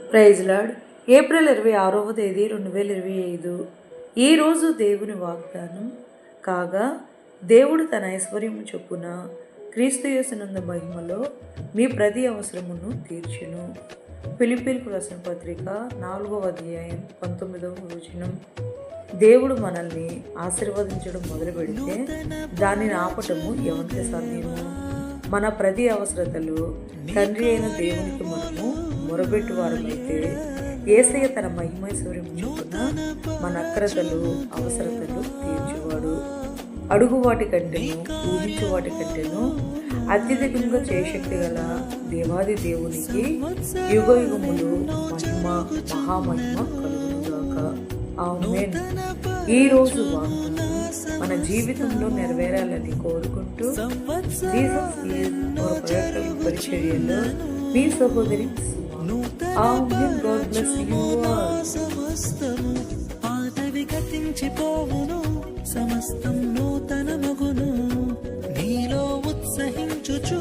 Praise lord. April 26వ తేదీ 2025. ఈరోజు దేవుని వాగ్దానం కాగా, దేవుడు తన ఐశ్వర్యము చొప్పున క్రీస్తు యేసునందు మహిమలో మీ ప్రతి అవసరమును తీర్చును. ఫిలిప్పీయులకు రాసిన పత్రిక 4వ అధ్యాయం 19వ వచనం. దేవుడు మనల్ని ఆశీర్వదించడం మొదలు పెడితే దానిని ఆపటము ఎవరికి సాధ్యము? మన ప్రతి అవసరతలు తండ్రి అయిన దేవునికి మనము మొరబెట్టు వారమైతే యేసయ్య తన మహిమైశ్వర్యం చొప్పున మన అక్రతలు అవసరతలు తీర్చువాడు. అడుగు వాటి కంటేను ఊహించు వాటి కంటేను అత్యధికంగా చేయశక్తి గల దేవాది దేవునికి యుగ యుగములు మహిమ మహామహిమ కలుగునుగాక. ఆమేన్. ఈరోజు వాగ్దానం మన జీవితంలో నెరవేరాలని కోరుకుంటూ జీసస్ ఈజ్ అవర్ ప్రయత్న పరిచర్యలో మీ సహోదరి. Amen. God bless you all. సమస్తము పాతవి గతించిపోవును, సమస్తం నూతనమగును. నీలో ఉత్సహించుచు